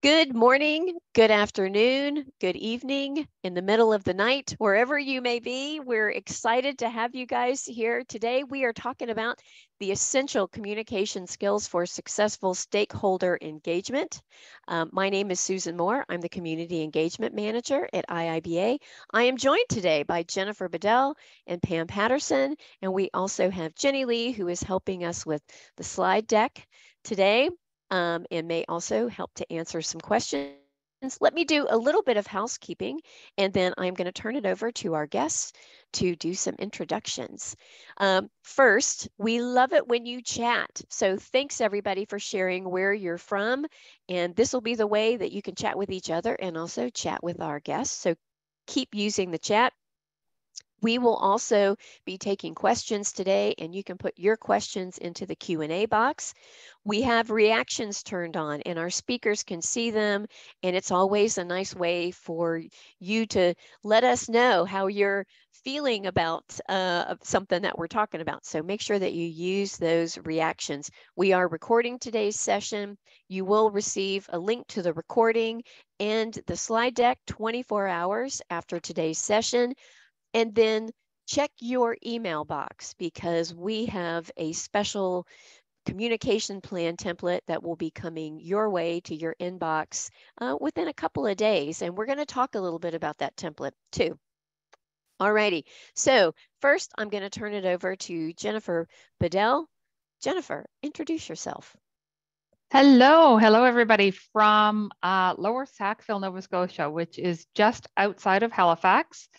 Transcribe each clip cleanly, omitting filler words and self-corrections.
Good morning, good afternoon, good evening, in the middle of the night, wherever you may be. We're excited to have you guys here today. We are talking about the essential communication skills for successful stakeholder engagement. My name is Susan Moore. I'm the Community Engagement Manager at IIBA. I am joined today by Jennifer Bedell and Pam Patterson, and we also have Jenny Lee, who is helping us with the slide deck today. And may also help to answer some questions. Let me do a little bit of housekeeping, and then I'm going to turn it over to our guests to do some introductions. First, we love it when you chat. So thanks everybody for sharing where you're from. And this will be the way that you can chat with each other and also chat with our guests. So keep using the chat. We will also be taking questions today, and you can put your questions into the Q&A box. We have reactions turned on, and our speakers can see them, and it's always a nice way for you to let us know how you're feeling about something that we're talking about. So make sure that you use those reactions. We are recording today's session. You will receive a link to the recording and the slide deck 24 hours after today's session. And then check your email box, because we have a special communication plan template that will be coming your way to your inbox within a couple of days. And we're going to talk a little bit about that template too. All righty. So first, I'm going to turn it over to Jennifer Bedell. Jennifer, introduce yourself. Hello everybody from Lower Sackville, Nova Scotia, which is just outside of Halifax.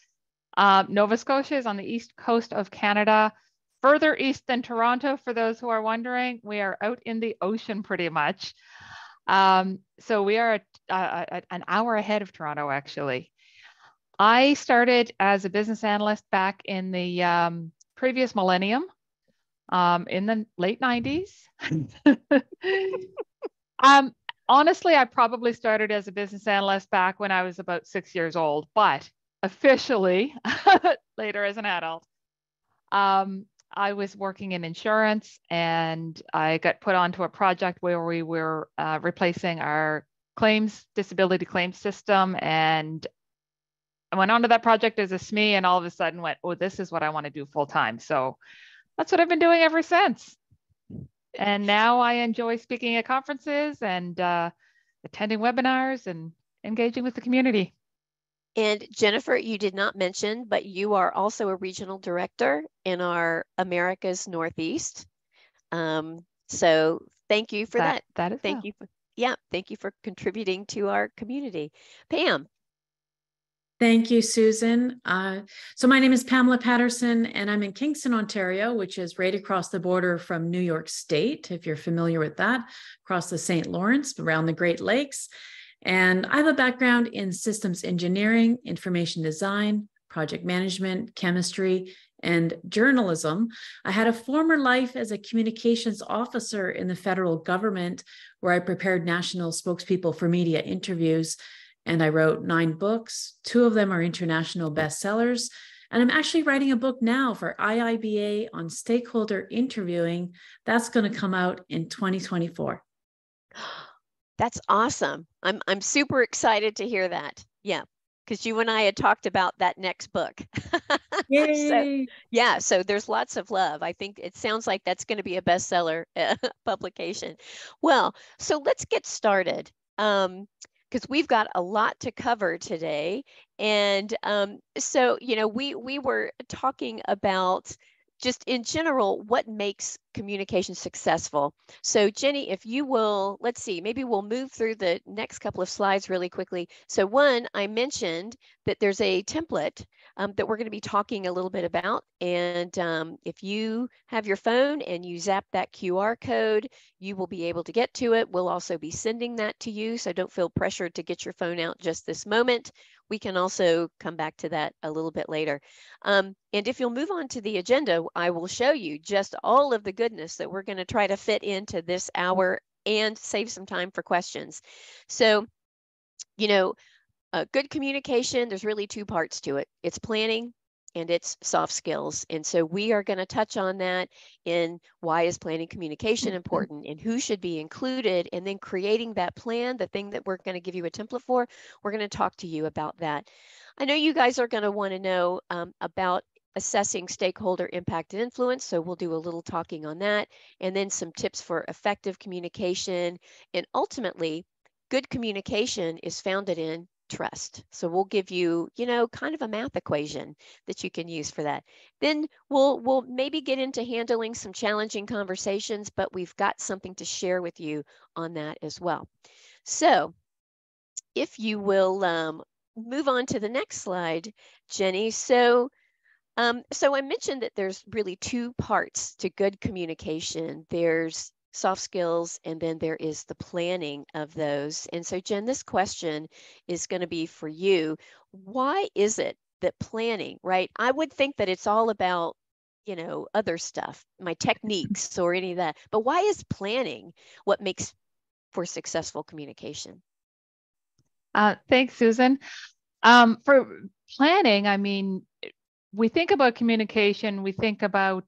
Nova Scotia is on the east coast of Canada, further east than Toronto, for those who are wondering. We are out in the ocean pretty much. So we are an hour ahead of Toronto, actually. I started as a business analyst back in the previous millennium, in the late 90s. Honestly, I probably started as a business analyst back when I was about 6 years old, but officially later as an adult. I was working in insurance, and I got put onto a project where we were replacing our disability claims system. And I went onto that project as a SME, and all of a sudden went, oh, this is what I want to do full time. So that's what I've been doing ever since. And now I enjoy speaking at conferences and attending webinars and engaging with the community. And Jennifer, you did not mention, but you are also a regional director in our America's Northeast. So thank you for that. That is thank you. Thank you for contributing to our community. Pam. Thank you, Susan. So my name is Pamela Patterson, and I'm in Kingston, Ontario, which is right across the border from New York State, if you're familiar with that, across the St. Lawrence, around the Great Lakes. And I have a background in systems engineering, information design, project management, chemistry, and journalism. I had a former life as a communications officer in the federal government, where I prepared national spokespeople for media interviews. And I wrote 9 books. 2 of them are international bestsellers. And I'm actually writing a book now for IIBA on stakeholder interviewing. That's going to come out in 2024. That's awesome. I'm super excited to hear that. Yeah, because you and I had talked about that next book. Yay! So there's lots of love. I think it sounds like that's going to be a bestseller publication. Well, so let's get started. Because we've got a lot to cover today. And so, we were talking about just in general, what makes communication successful. So Jenny, if you will, let's see, maybe we'll move through the next couple of slides really quickly. So one, I mentioned that there's a template that we're going to be talking a little bit about. And if you have your phone and you zap that QR code, you will be able to get to it. We'll also be sending that to you. So don't feel pressured to get your phone out just this moment. We can also come back to that a little bit later. And if you'll move on to the agenda, I will show you just all of the goodness that we're going to try to fit into this hour and save some time for questions. So, good communication, there's really 2 parts to it. It's planning and its soft skills. And so we are going to touch on that in why is planning communication important and who should be included, and then creating that plan, the thing that we're going to give you a template for. We're going to talk to you about that. I know you guys are going to want to know about assessing stakeholder impact and influence. So we'll do a little talking on that, and then some tips for effective communication. And ultimately, good communication is founded in trust. So we'll give you, kind of a math equation that you can use for that. Then we'll maybe get into handling some challenging conversations, but we've got something to share with you on that as well. So if you will move on to the next slide, Jenny. So I mentioned that there's really two parts to good communication. There's soft skills, and then there is the planning of those. And so, Jen, this question is going to be for you. Why is it that planning, right? I would think that it's all about, other stuff, my techniques or any of that. But why is planning what makes for successful communication? Thanks, Susan. For planning, I mean, we think about communication, we think about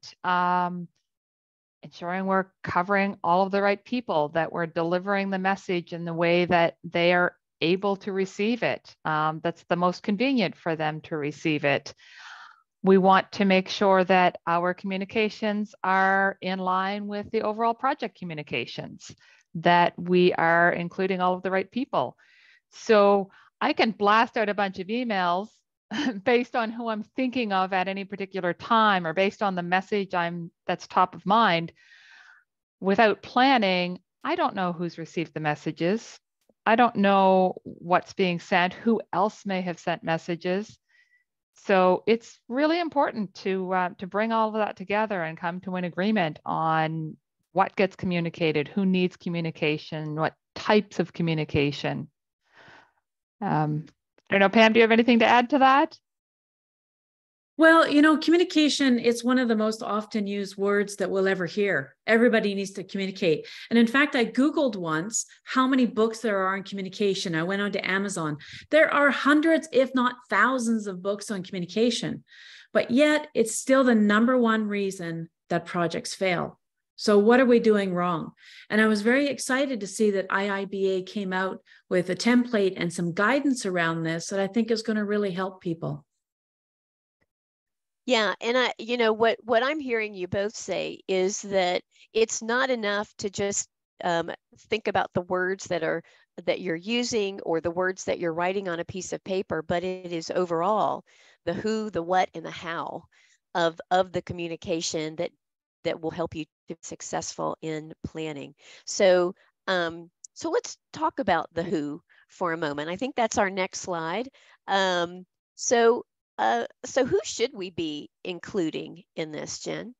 ensuring we're covering all of the right people, that we're delivering the message in the way that they are able to receive it. That's the most convenient for them to receive it. We want to make sure that our communications are in line with the overall project communications, that we are including all of the right people. So I can blast out a bunch of emails based on who I'm thinking of at any particular time, or based on the message that's top of mind. Without planning, I don't know who's received the messages. I don't know what's being sent, who else may have sent messages. So it's really important to bring all of that together and come to an agreement on what gets communicated, who needs communication, what types of communication. I don't know, Pam, do you have anything to add to that? Well, communication, it's one of the most often used words that we'll ever hear. Everybody needs to communicate. And in fact, I Googled once how many books there are on communication. I went onto Amazon. There are hundreds, if not thousands, of books on communication, but yet it's still the number one reason that projects fail. So what are we doing wrong? And I was very excited to see that IIBA came out with a template and some guidance around this that I think is going to really help people. Yeah, and what I'm hearing you both say is that it's not enough to just think about the words that you're using or the words that you're writing on a piece of paper, but it is overall the who, the what, and the how of the communication that will help you to be successful in planning. So let's talk about the who for a moment. I think that's our next slide. So who should we be including in this, Jen?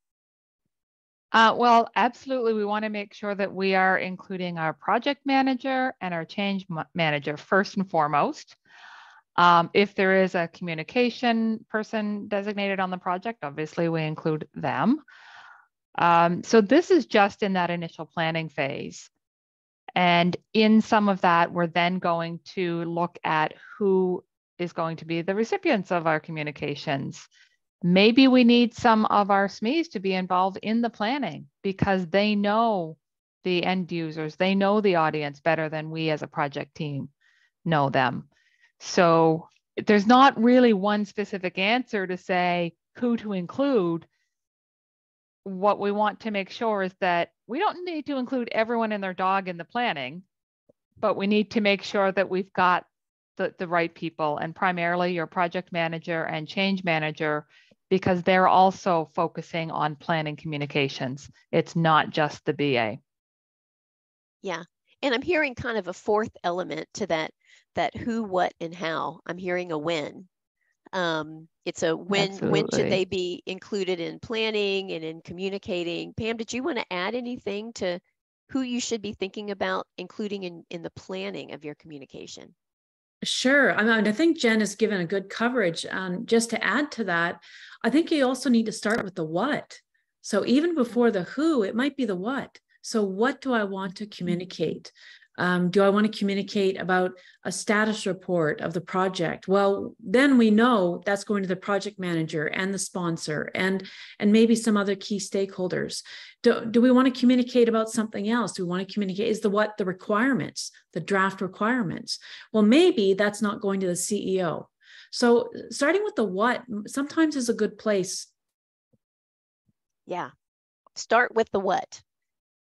Well, absolutely. We want to make sure that we are including our project manager and our change manager first and foremost. If there is a communication person designated on the project, obviously we include them. So this is just in that initial planning phase. And in some of that, we're then going to look at who is going to be the recipients of our communications. Maybe we need some of our SMEs to be involved in the planning because they know the end users, they know the audience better than we as a project team know them. So there's not really one specific answer to say who to include. What we want to make sure is that we don't need to include everyone and their dog in the planning, but we need to make sure that we've got the right people, and primarily your project manager and change manager, because they're also focusing on planning communications. It's not just the BA. Yeah, and I'm hearing kind of a fourth element to that who, what, and how. I'm hearing a when. It's a when. Absolutely. When should they be included in planning and in communicating? Pam, did you want to add anything to who you should be thinking about including in the planning of your communication? Sure. I mean, I think Jen has given a good coverage. Just to add to that, I think you also need to start with the what. So even before the who, it might be the what. So what do I want to communicate? Do I want to communicate about a status report of the project? Well, then we know that's going to the project manager and the sponsor and maybe some other key stakeholders. Do we want to communicate about something else? Do we want to communicate, is the requirements, the draft requirements? Well, maybe that's not going to the CEO. So starting with the what sometimes is a good place. Yeah. Start with the what.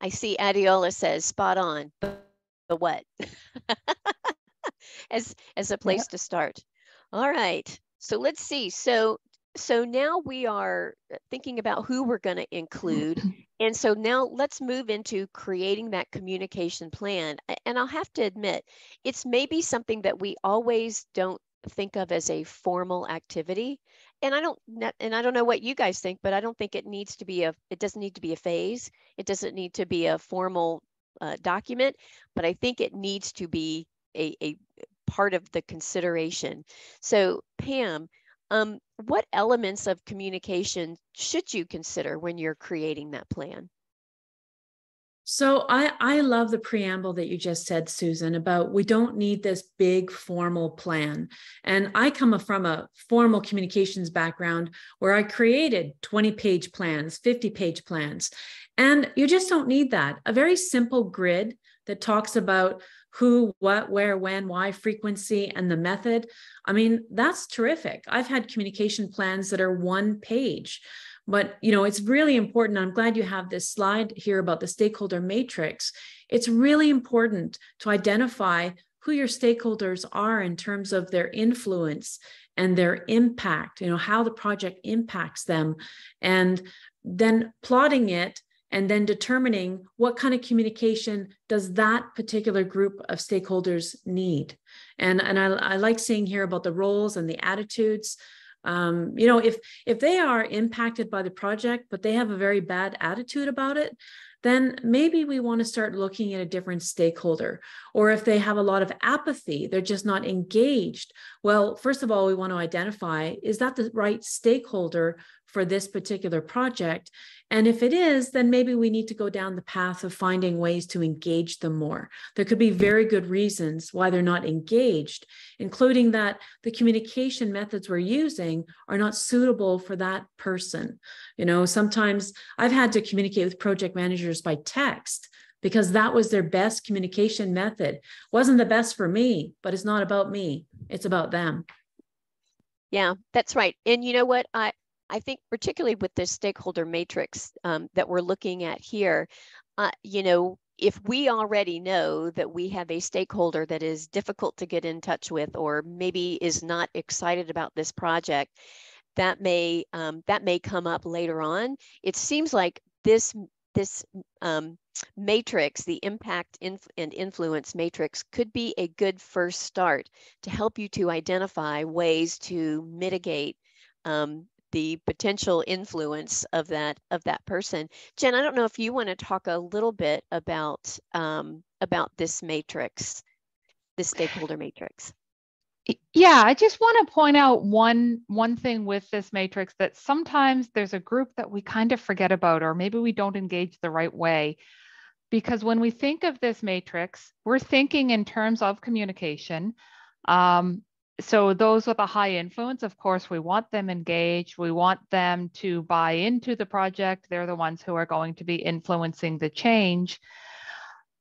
I see Adiola says spot on. The what as a place to start. All right. So let's see. So now we are thinking about who we're going to include. And so now let's move into creating that communication plan. And I'll have to admit, it's maybe something that we always don't think of as a formal activity. And I don't know what you guys think, but I don't think it doesn't need to be a phase. It doesn't need to be a formal document, but I think it needs to be a part of the consideration. So Pam, what elements of communication should you consider when you're creating that plan? So I love the preamble that you just said, Susan, about we don't need this big formal plan. And I come from a formal communications background where I created 20-page plans, 50-page plans. And you just don't need that. A very simple grid that talks about who, what, where, when, why, frequency, and the method. I mean, that's terrific. I've had communication plans that are 1 page. But, it's really important. I'm glad you have this slide here about the stakeholder matrix. It's really important to identify who your stakeholders are in terms of their influence and their impact, how the project impacts them, and then plotting it and then determining what kind of communication does that particular group of stakeholders need. And I like seeing here about the roles and the attitudes. If they are impacted by the project, but they have a very bad attitude about it, then maybe we want to start looking at a different stakeholder. Or if they have a lot of apathy, they're just not engaged. Well, first of all, we want to identify, is that the right stakeholder for this particular project? And if it is, then maybe we need to go down the path of finding ways to engage them more. There could be very good reasons why they're not engaged, including that the communication methods we're using are not suitable for that person. Sometimes I've had to communicate with project managers by text because that was their best communication method. Wasn't the best for me, but it's not about me. It's about them. Yeah, that's right. And you know what? I think particularly with this stakeholder matrix that we're looking at here, if we already know that we have a stakeholder that is difficult to get in touch with, or maybe is not excited about this project, that may come up later on. It seems like this matrix, the impact and influence matrix, could be a good first start to help you to identify ways to mitigate the potential influence of that person. Jen, I don't know if you want to talk a little bit about this matrix, this stakeholder matrix. Yeah, I just want to point out one thing with this matrix, that sometimes there's a group that we kind of forget about, or maybe we don't engage the right way. Because when we think of this matrix, we're thinking in terms of communication. So those with a high influence, of course, we want them engaged. We want them to buy into the project. They're the ones who are going to be influencing the change.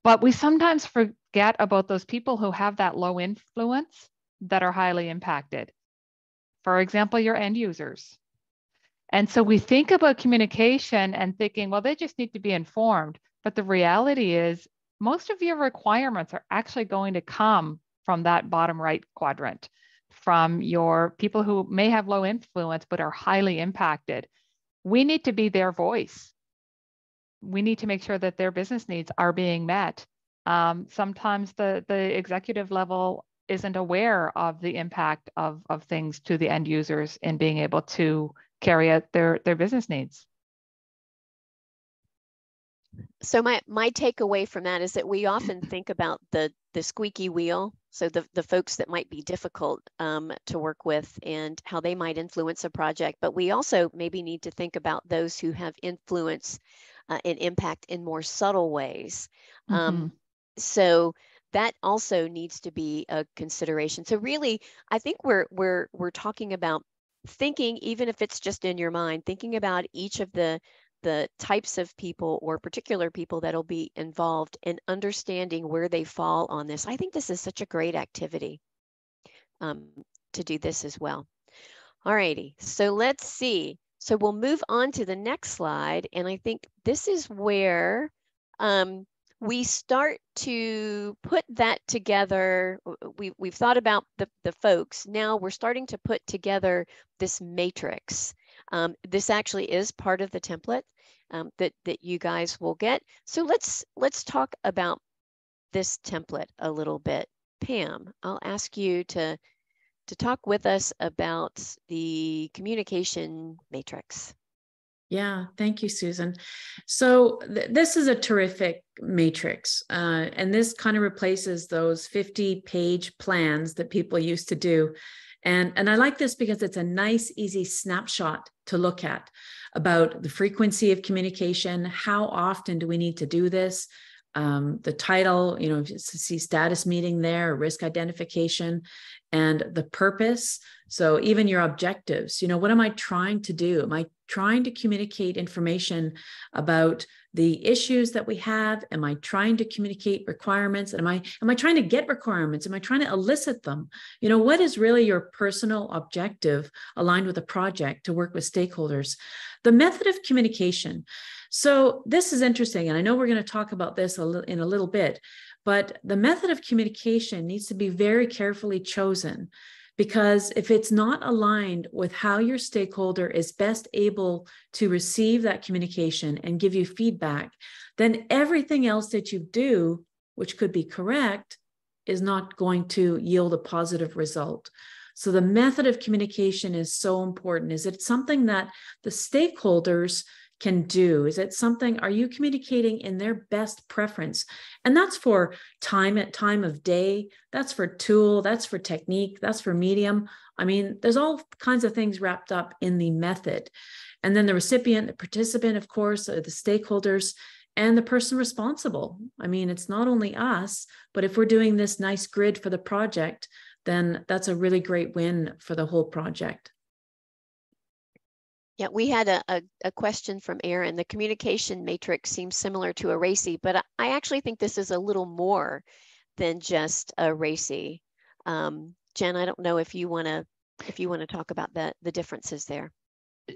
But we sometimes forget about those people who have that low influence that are highly impacted. For example, your end users. And so we think about communication and thinking, well, they just need to be informed. But the reality is most of your requirements are actually going to come from that bottom right quadrant, from your people who may have low influence but are highly impacted. We need to be their voice. We need to make sure that their business needs are being met. Sometimes the executive level isn't aware of the impact of things to the end users in being able to carry out their business needs. So my takeaway from that is that we often think about the squeaky wheel, so the folks that might be difficult to work with and how they might influence a project, but we also maybe need to think about those who have influence and impact in more subtle ways. So that also needs to be a consideration. So really, I think we're talking about thinking, even if it's just in your mind, thinking about each of the types of people or particular people that'll be involved and understanding where they fall on this. I think this is such a great activity to do this as well. All righty, so let's see. So we'll move on to the next slide. And I think this is where we start to put that together. We've thought about the folks. Now we're starting to put together this matrix. This actually is part of the template that you guys will get. So let's talk about this template a little bit. Pam, I'll ask you to talk with us about the communication matrix. Yeah, thank you, Susan. So this is a terrific matrix, and this kind of replaces those 50-page plans that people used to do. And I like this because it's a nice, easy snapshot to look at about the frequency of communication, how often do we need to do this, the title, you know, see status meeting there, risk identification, and the purpose. So even your objectives, you know, what am I trying to do? Am I trying to communicate information about the issues that we have? Am I trying to communicate requirements? Am I trying to get requirements? Am I trying to elicit them? You know, what is really your personal objective aligned with a project to work with stakeholders? The method of communication. So this is interesting, and I know we're going to talk about this in a little bit, but the method of communication needs to be very carefully chosen, because if it's not aligned with how your stakeholder is best able to receive that communication and give you feedback, then everything else that you do, which could be correct, is not going to yield a positive result. So the method of communication is so important. Is it something that the stakeholders can do? Is it something, are you communicating in their best preference? And that's for time of day, that's for tool, that's for technique, that's for medium. I mean, there's all kinds of things wrapped up in the method. And then the recipient, the participant, of course, the stakeholders, and the person responsible. I mean, it's not only us, but if we're doing this nice grid for the project, then that's a really great win for the whole project. Yeah, we had a question from Aaron. The communication matrix seems similar to a RACI, but I actually think this is a little more than just a RACI. Jen, I don't know if you want to talk about the differences there.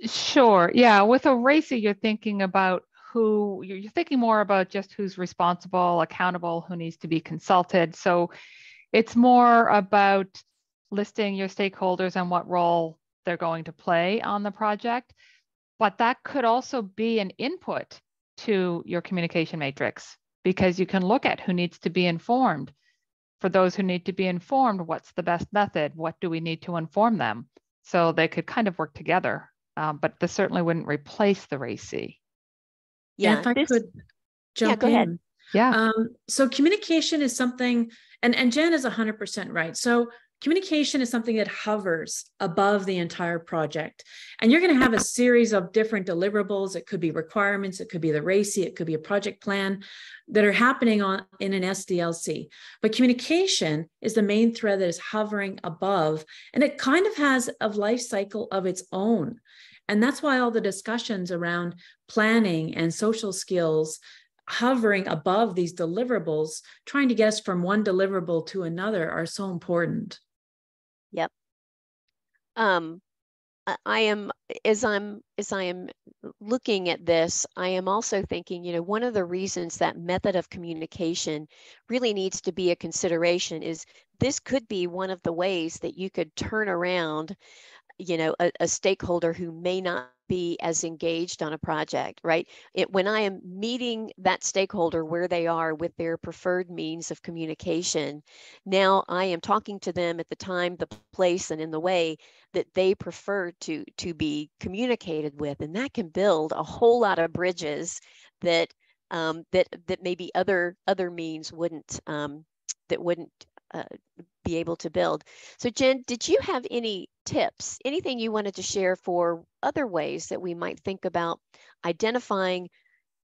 Sure. Yeah, with a RACI, you're thinking about you're thinking more about just who's responsible, accountable, who needs to be consulted. So it's more about listing your stakeholders and what role they're going to play on the project, but that could also be an input to your communication matrix, because you can look at who needs to be informed. For those who need to be informed, what's the best method? What do we need to inform them? So they could kind of work together, but this certainly wouldn't replace the RACI. Yeah, if I could jump go in. ahead. Yeah. So communication is something, and Jen is 100% right. So communication is something that hovers above the entire project. And you're going to have a series of different deliverables. It could be requirements, it could be the RACI, it could be a project plan that are happening in an SDLC. But communication is the main thread that is hovering above, and it kind of has a life cycle of its own. And that's why all the discussions around planning and social skills hovering above these deliverables, trying to get us from one deliverable to another, are so important. Yep. I am, as I am looking at this, I am also thinking, you know, one of the reasons that method of communication really needs to be a consideration is this could be one of the ways that you could turn around, you know, a stakeholder who may not be as engaged on a project, right? When I am meeting that stakeholder where they are with their preferred means of communication, now I am talking to them at the time, the place, and in the way that they prefer to be communicated with, and that can build a whole lot of bridges that that maybe other means wouldn't be able to build. So Jen, did you have any tips, anything you wanted to share for other ways that we might think about identifying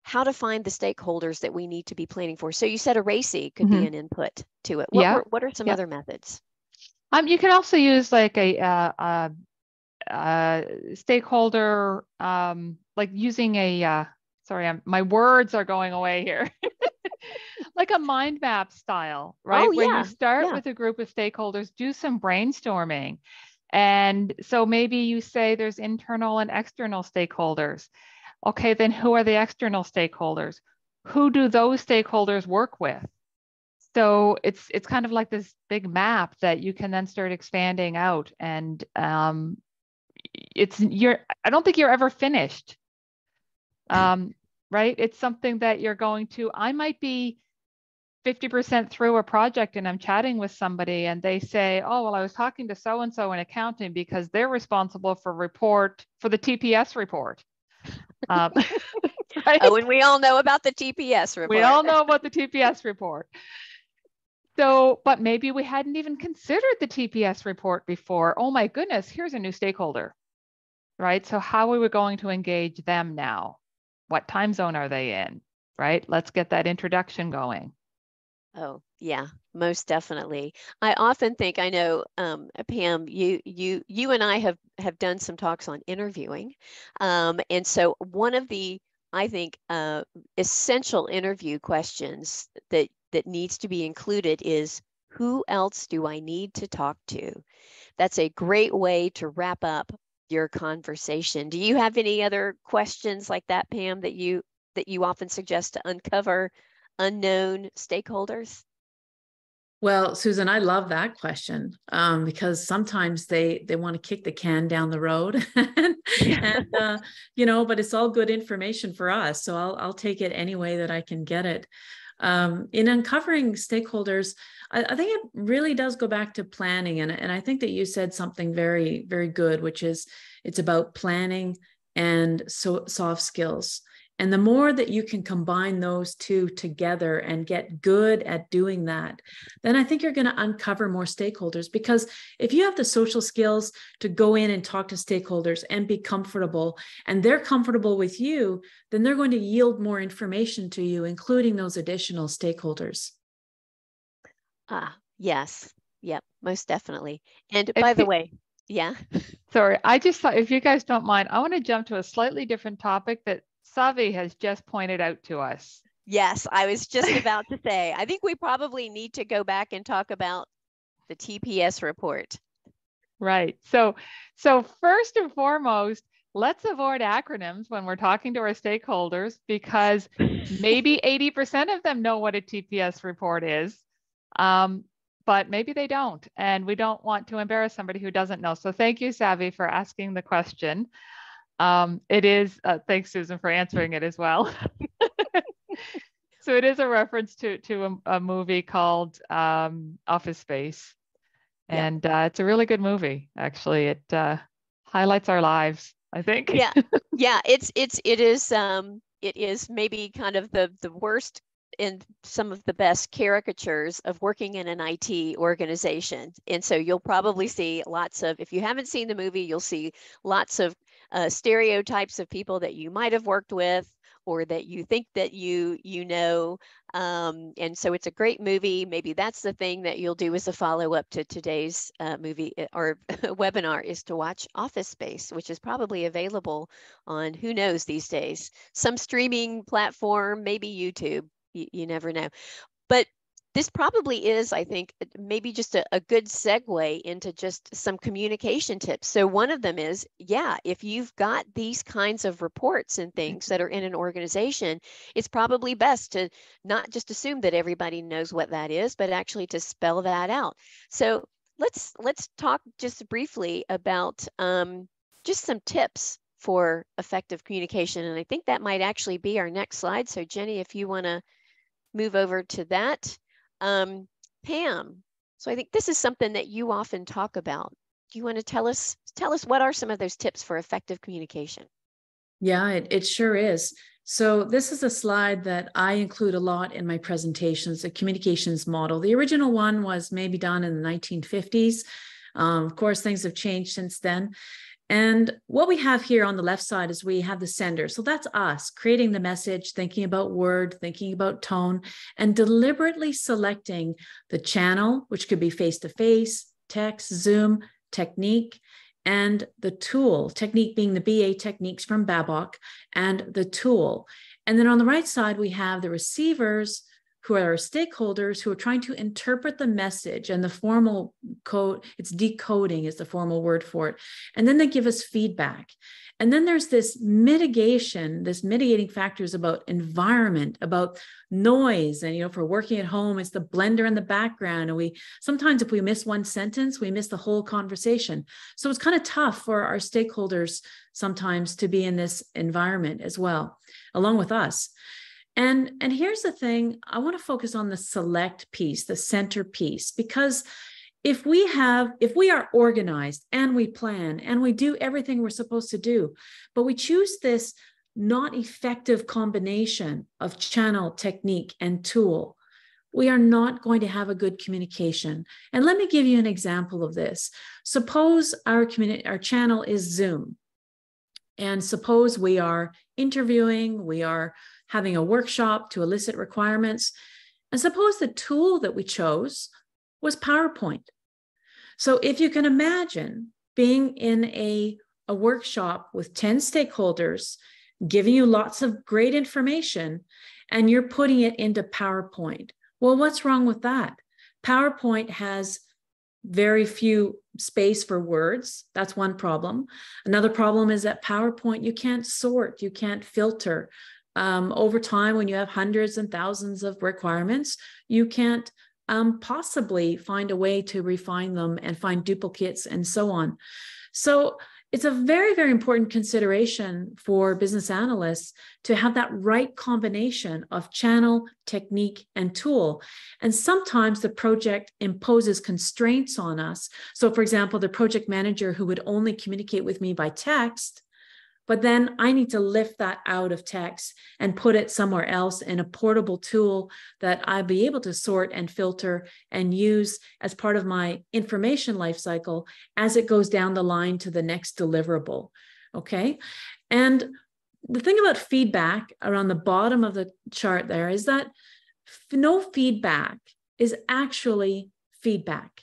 how to find the stakeholders that we need to be planning for. So you said a RACI could be Mhm. an input to it. Yeah. What are some Yeah. other methods? You can also use like a stakeholder, like using a, sorry, my words are going away here. Like a mind map style, right? Oh, Where you yeah. start Yeah. with a group of stakeholders, do some brainstorming. And so maybe you say there's internal and external stakeholders. Okay, then who are the external stakeholders? Who do those stakeholders work with? So it's kind of like this big map that you can then start expanding out. And I don't think you're ever finished. Right? It's something that you're going to, I might be 50% through a project and I'm chatting with somebody and they say, oh, well, I was talking to so-and-so in accounting because they're responsible for the TPS report. Right? Oh, and we all know about the TPS report. We all know about the TPS report. So, but maybe we hadn't even considered the TPS report before. Oh my goodness, here's a new stakeholder, right? So how are we going to engage them now? What time zone are they in, right? Let's get that introduction going. Oh, yeah, most definitely. I often think, I know, Pam, you and I have done some talks on interviewing. And so one of the, I think, essential interview questions that needs to be included is, who else do I need to talk to? That's a great way to wrap up your conversation. Do you have any other questions like that, Pam, that you often suggest to uncover unknown stakeholders? Well, Susan, I love that question because sometimes they want to kick the can down the road, and but it's all good information for us. So I'll take it any way that I can get it. In uncovering stakeholders, I think it really does go back to planning, and I think that you said something very, very good, which is it's about planning and soft skills. And the more that you can combine those two together and get good at doing that, then I think you're going to uncover more stakeholders. Because if you have the social skills to go in and talk to stakeholders and be comfortable, and they're comfortable with you, then they're going to yield more information to you, including those additional stakeholders. Yes. Yep, most definitely. And by the way, yeah. Sorry, I just thought, if you guys don't mind, I want to jump to a slightly different topic that Savi has just pointed out to us. Yes, I was just about to say, I think we probably need to go back and talk about the TPS report. Right. So first and foremost, let's avoid acronyms when we're talking to our stakeholders, because maybe 80% of them know what a TPS report is, but maybe they don't. And we don't want to embarrass somebody who doesn't know. So thank you, Savi, for asking the question. It is, thanks, Susan, for answering it as well. So it is a reference to a movie called Office Space. And it's a really good movie, actually. It highlights our lives, I think. Yeah, yeah. It is maybe kind of the worst and some of the best caricatures of working in an IT organization. And so you'll probably see lots of, if you haven't seen the movie, you'll see lots of stereotypes of people that you might have worked with or that you think that you know. And so it's a great movie. Maybe that's the thing that you'll do as a follow-up to today's movie or webinar, is to watch Office Space, which is probably available on, who knows these days, some streaming platform, maybe YouTube. You never know. But this probably is, I think, maybe just a good segue into just some communication tips. So one of them is, yeah, if you've got these kinds of reports and things that are in an organization, it's probably best to not just assume that everybody knows what that is, but actually to spell that out. So let's talk just briefly about just some tips for effective communication. And I think that might actually be our next slide. So Jenny, if you want to move over to that. Pam, so I think this is something that you often talk about. Do you want to tell us what are some of those tips for effective communication? Yeah, it sure is. So this is a slide that I include a lot in my presentations, a communications model. The original one was maybe done in the 1950s. Of course, things have changed since then. And what we have here on the left side is we have the sender. So that's us creating the message, thinking about word, thinking about tone, and deliberately selecting the channel, which could be face-to-face, text, Zoom, technique, and the tool, technique being the BA techniques from Babcock, and the tool. And then on the right side, we have the receivers, who are our stakeholders, who are trying to interpret the message, and the formal code, it's decoding is the formal word for it. And then they give us feedback. And then there's this mitigating factors about environment, about noise. And, if we're working at home, it's the blender in the background. And sometimes if we miss one sentence, we miss the whole conversation. So it's kind of tough for our stakeholders sometimes to be in this environment as well, along with us. And here's the thing, I want to focus on the select piece, the center piece, because if we are organized and we plan and we do everything we're supposed to do, but we choose this not effective combination of channel, technique, and tool, we are not going to have a good communication. And let me give you an example of this. Suppose our channel is Zoom. And suppose we are interviewing, we are having a workshop to elicit requirements. And suppose the tool that we chose was PowerPoint. So if you can imagine being in a workshop with 10 stakeholders, giving you lots of great information, and you're putting it into PowerPoint. Well, what's wrong with that? PowerPoint has very few space for words. That's one problem. Another problem is that PowerPoint, you can't sort, you can't filter. Over time, when you have hundreds and thousands of requirements, you can't possibly find a way to refine them and find duplicates and so on. So it's a very, very important consideration for business analysts to have that right combination of channel, technique, and tool. And sometimes the project imposes constraints on us. So for example, the project manager who would only communicate with me by text, but then I need to lift that out of text and put it somewhere else in a portable tool that I'll be able to sort and filter and use as part of my information lifecycle as it goes down the line to the next deliverable. Okay. And the thing about feedback around the bottom of the chart there is that no feedback is actually feedback,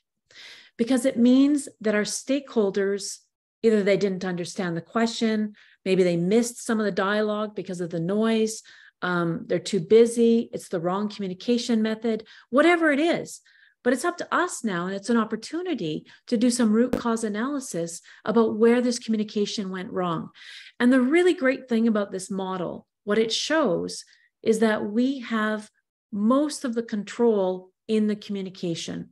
because it means that our stakeholders, either they didn't understand the question, maybe they missed some of the dialogue because of the noise, they're too busy, it's the wrong communication method, whatever it is. But it's up to us now, and it's an opportunity to do some root cause analysis about where this communication went wrong. And the really great thing about this model, what it shows is that we have most of the control in the communication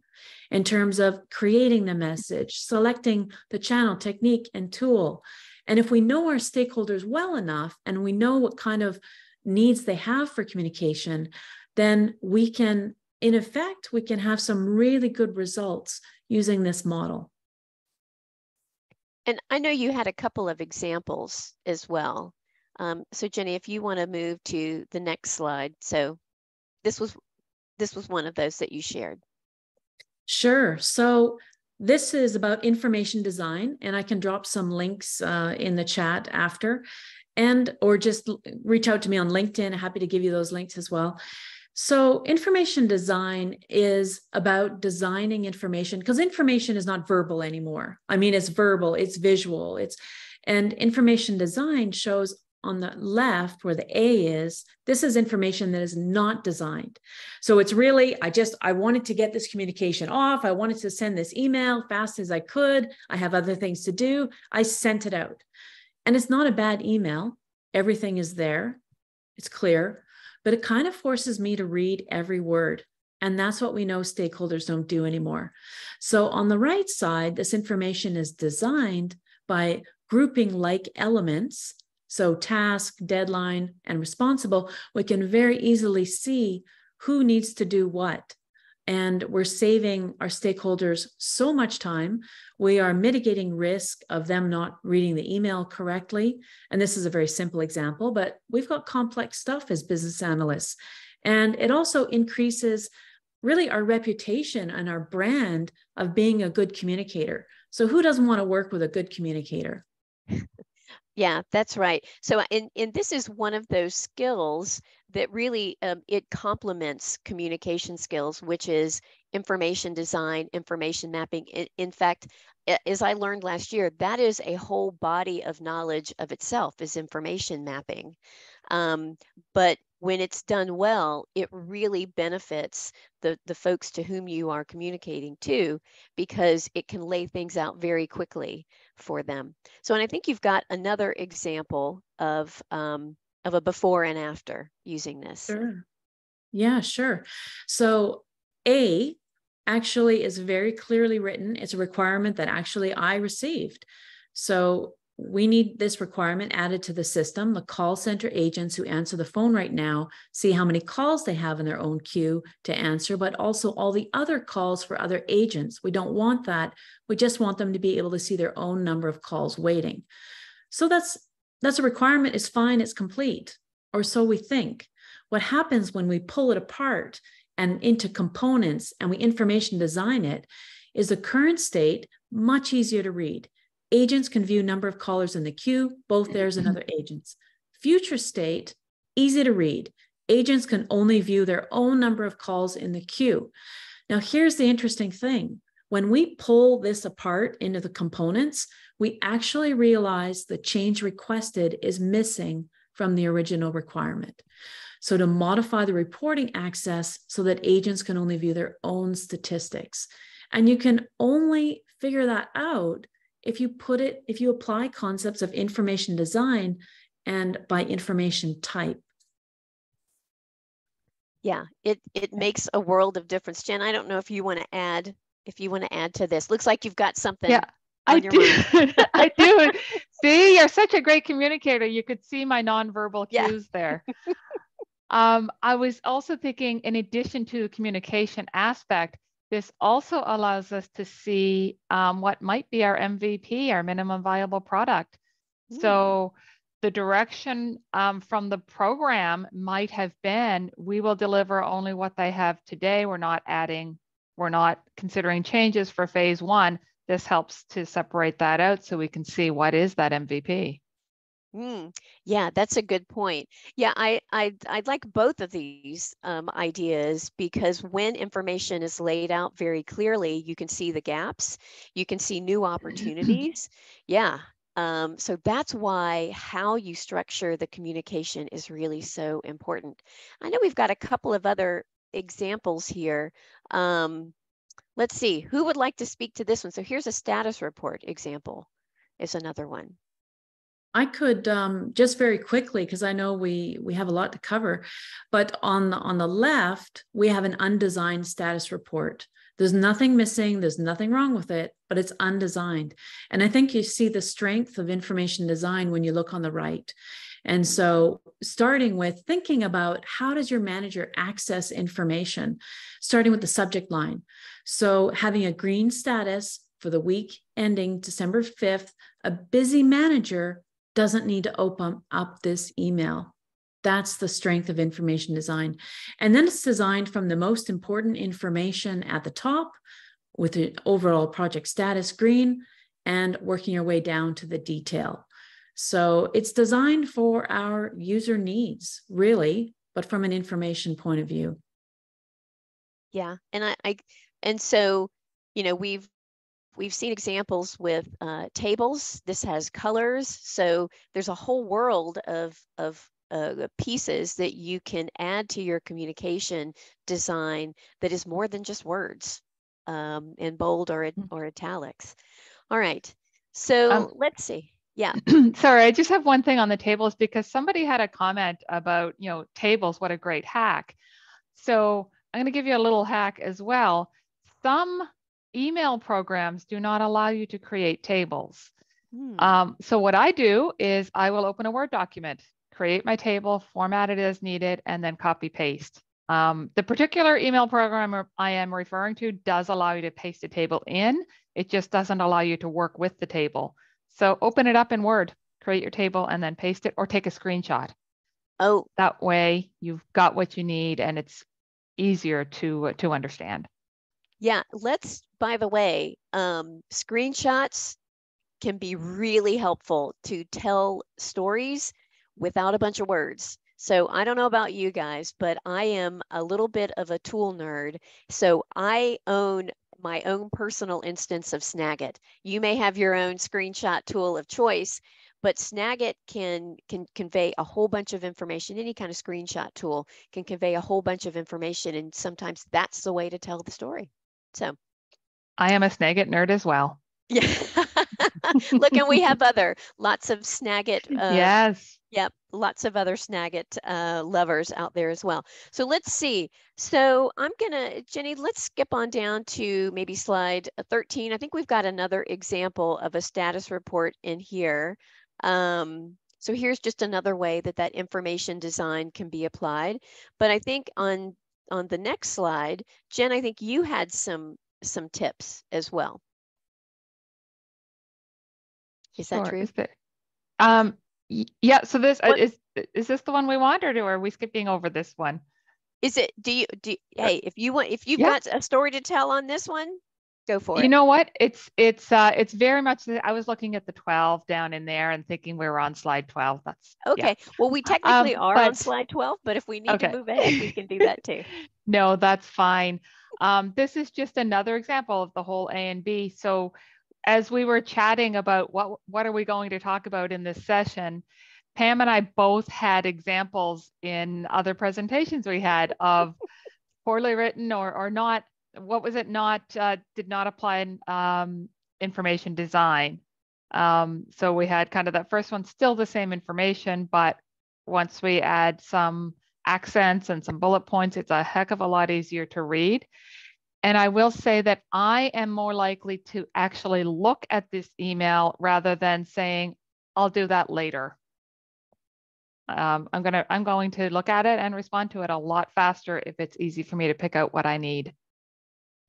in terms of creating the message, selecting the channel, technique, and tool. And if we know our stakeholders well enough and we know what kind of needs they have for communication, then we can, in effect, we can have some really good results using this model. And I know you had a couple of examples as well. So Jenny, if you want to move to the next slide. So this was one of those that you shared. Sure. So this is about information design, and I can drop some links in the chat after, or just reach out to me on LinkedIn. Happy to give you those links as well. So information design is about designing information, because information is not verbal anymore. I mean, it's verbal, it's visual, and information design shows on the left where the A is, this is information that is not designed. So it's really, I wanted to get this communication off. I wanted to send this email fast as I could. I have other things to do. I sent it out. And it's not a bad email. Everything is there. It's clear, but it kind of forces me to read every word. And that's what we know stakeholders don't do anymore. So on the right side, this information is designed by grouping like elements. So task, deadline, and responsible, we can very easily see who needs to do what. And we're saving our stakeholders so much time. We are mitigating risk of them not reading the email correctly. And this is a very simple example, but we've got complex stuff as business analysts. And it also increases really our reputation and our brand of being a good communicator. So who doesn't want to work with a good communicator? Yeah, that's right. So, and this is one of those skills that really it complements communication skills, which is information design, information mapping. In fact, as I learned last year, that is a whole body of knowledge of itself, is information mapping. But when it's done well, it really benefits the folks to whom you are communicating to, because it can lay things out very quickly for them. So, and I think you've got another example of a before and after using this. Sure. Yeah, sure. So A actually is very clearly written. It's a requirement that actually I received. So we need this requirement added to the system. The call center agents who answer the phone right now see how many calls they have in their own queue to answer, but also all the other calls for other agents. We don't want that. We just want them to be able to see their own number of calls waiting. So that's a requirement. It's fine. It's complete, or so we think. What happens when we pull it apart and into components and we information design it is the current state much easier to read. Agents can view number of callers in the queue, both theirs and other agents. Future state, easy to read. Agents can only view their own number of calls in the queue. Now, here's the interesting thing. When we pull this apart into the components, we actually realize the change requested is missing from the original requirement. So to modify the reporting access so that agents can only view their own statistics. And you can only figure that out if you apply concepts of information design and by information type. Yeah, it makes a world of difference. Jen, I don't know if you want to add to this. Looks like you've got something. Yeah, I do. I do. See, you're such a great communicator. You could see my nonverbal cues there. I was also thinking, in addition to the communication aspect, this also allows us to see what might be our MVP, our minimum viable product. So the direction from the program might have been, we will deliver only what they have today. We're not considering changes for phase one. This helps to separate that out so we can see what is that MVP. Yeah, that's a good point. Yeah, I'd like both of these ideas, because when information is laid out very clearly, you can see the gaps, you can see new opportunities. Yeah. So that's why how you structure the communication is really so important. I know we've got a couple of other examples here. Let's see, who would like to speak to this one? So here's a status report example. Is another one. I could just very quickly, because I know we have a lot to cover, but on the left, we have an undesigned status report. There's nothing missing, there's nothing wrong with it, but it's undesigned. And I think you see the strength of information design when you look on the right. And so starting with thinking about how does your manager access information, starting with the subject line. So having a green status for the week ending December 5th, a busy manager doesn't need to open up this email. That's the strength of information design. And then it's designed from the most important information at the top with the overall project status green and working your way down to the detail. So it's designed for our user needs, really, but from an information point of view. Yeah, and so, you know, we've seen examples with tables. This has colors. So there's a whole world of pieces that you can add to your communication design that is more than just words in bold or italics. All right. So let's see. Yeah. Sorry, I just have one thing on the tables, because somebody had a comment about, tables, what a great hack. So I'm going to give you a little hack as well. Some email programs do not allow you to create tables. So what I do is I will open a Word document, create my table, format it as needed, and then copy paste. The particular email program I am referring to does allow you to paste a table in. It just doesn't allow you to work with the table. So open it up in Word, create your table, and then paste it, or take a screenshot. Oh, that way you've got what you need and it's easier to understand. Yeah, let's, by the way, screenshots, can be really helpful to tell stories without a bunch of words. So I don't know about you guys, but I am a little bit of a tool nerd. So I own my own personal instance of Snagit. You may have your own screenshot tool of choice, but Snagit can convey a whole bunch of information. Any kind of screenshot tool can convey a whole bunch of information, and sometimes that's the way to tell the story. So I am a Snagit nerd as well. yeah. Look, and we have lots of Snagit. Yes. Yep, lots of other Snagit lovers out there as well. So let's see. So Jenny, let's skip on down to maybe slide 13. I think we've got another example of a status report in here. So here's just another way that information design can be applied. But I think on the next slide, Jen, I think you had some tips as well. Is that true? Is there? Yeah. So this is this the one we want, or are we skipping over this one? Is it? Hey, if you've got a story to tell on this one, go for it. You know what? It's very much. I was looking at the 12 down in there and thinking we were on slide 12. That's okay. Yeah. Well, we technically are on slide 12, but if we need to move ahead, we can do that too. No, that's fine. This is just another example of the whole A and B. So as we were chatting about what are we going to talk about in this session, Pam and I both had examples in other presentations we had of poorly written or not, what was it, did not apply in information design. So we had kind of that first one, still the same information, but once we add some accents and some bullet points, it's a heck of a lot easier to read. And I will say that I am more likely to actually look at this email rather than saying, I'll do that later. I'm going to look at it and respond to it a lot faster if it's easy for me to pick out what I need.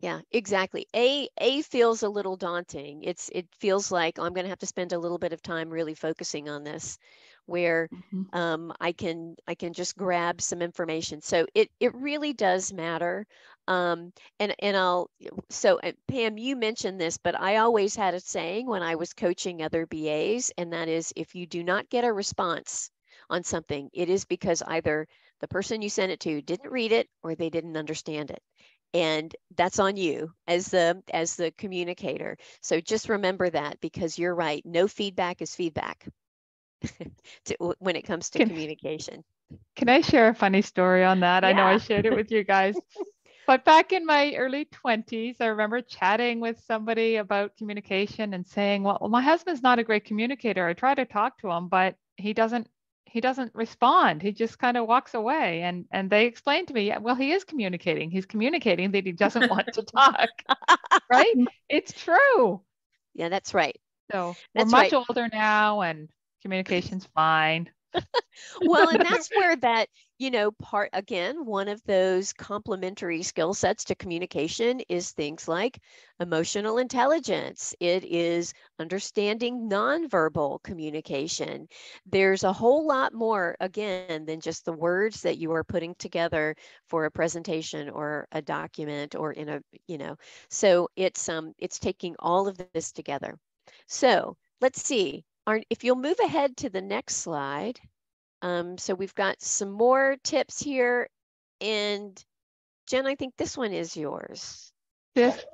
Yeah, exactly. A feels a little daunting. It feels like I'm going to have to spend a little bit of time really focusing on this, where I can just grab some information. So it really does matter. And Pam, you mentioned this, but I always had a saying when I was coaching other BAs, and that is, if you do not get a response on something, it is because either the person you sent it to didn't read it or they didn't understand it. And that's on you as the communicator. So just remember that, because you're right. No feedback is feedback when it comes to communication. Can I share a funny story on that? Yeah. I know I shared it with you guys. But back in my early 20s, I remember chatting with somebody about communication and saying, well, my husband's not a great communicator. I try to talk to him, but he doesn't respond. He just kind of walks away. And they explained to me, yeah, well, he is communicating. He's communicating that he doesn't want to talk. Right? It's true. Yeah, that's right. So we're much older now and communication's fine. Well, and that's where that, one of those complementary skill sets to communication is things like emotional intelligence. It is understanding nonverbal communication. There's a whole lot more, again, than just the words that you are putting together for a presentation or a document or so it's taking all of this together. So let's see. If you'll move ahead to the next slide. So we've got some more tips here, and Jen, I think this one is yours. This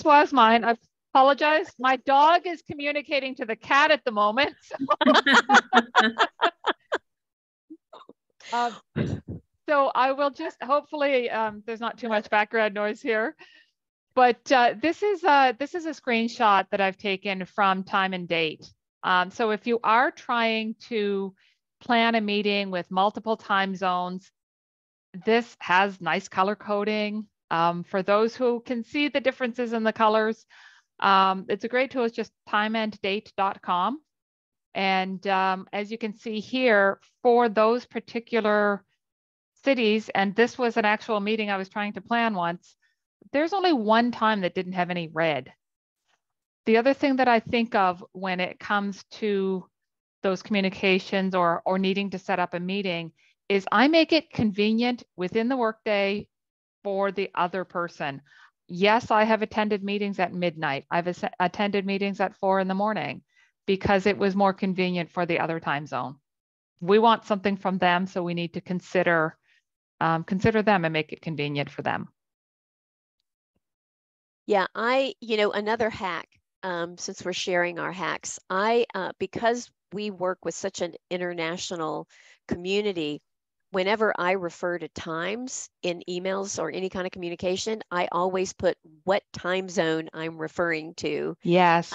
was mine. I apologize. My dog is communicating to the cat at the moment. So I will just, hopefully there's not too much background noise here, but this is a screenshot that I've taken from time and date. So if you are trying to plan a meeting with multiple time zones, this has nice color coding. For those who can see the differences in the colors, it's a great tool. It's just timeanddate.com. And as you can see here, for those particular cities, and this was an actual meeting I was trying to plan once, there's only one time that didn't have any red. The other thing that I think of when it comes to those communications or needing to set up a meeting is I make it convenient within the workday for the other person. Yes, I have attended meetings at midnight. I've attended meetings at 4 in the morning. because it was more convenient for the other time zone. We want something from them, so we need to consider them and make it convenient for them. Yeah, another hack, since we're sharing our hacks, because we work with such an international community, whenever I refer to times in emails or any kind of communication, I always put what time zone I'm referring to. Yes.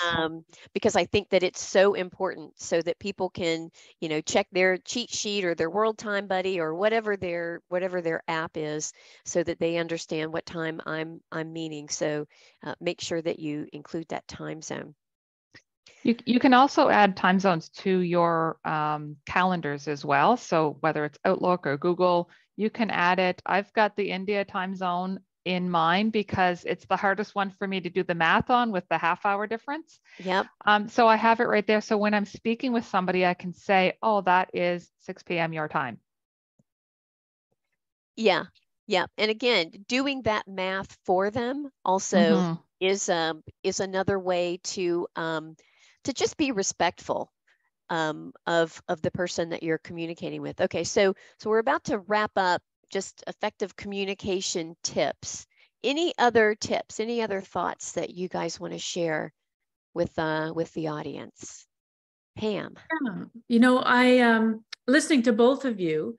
Because I think that it's so important so that people can, check their cheat sheet or their World Time Buddy or whatever their app is, so that they understand what time I'm meaning. So make sure that you include that time zone. You can also add time zones to your calendars as well. So whether it's Outlook or Google, you can add it. I've got the India time zone in mind because it's the hardest one for me to do the math on with the half-hour difference. Yep. So I have it right there. So when I'm speaking with somebody, I can say, oh, that is 6 p.m. your time. Yeah. Yeah. And again, doing that math for them also is another way to just be respectful of the person that you're communicating with. Okay, so we're about to wrap up just effective communication tips. Any other tips, any other thoughts that you guys want to share with the audience? Pam. Yeah. I listening to both of you,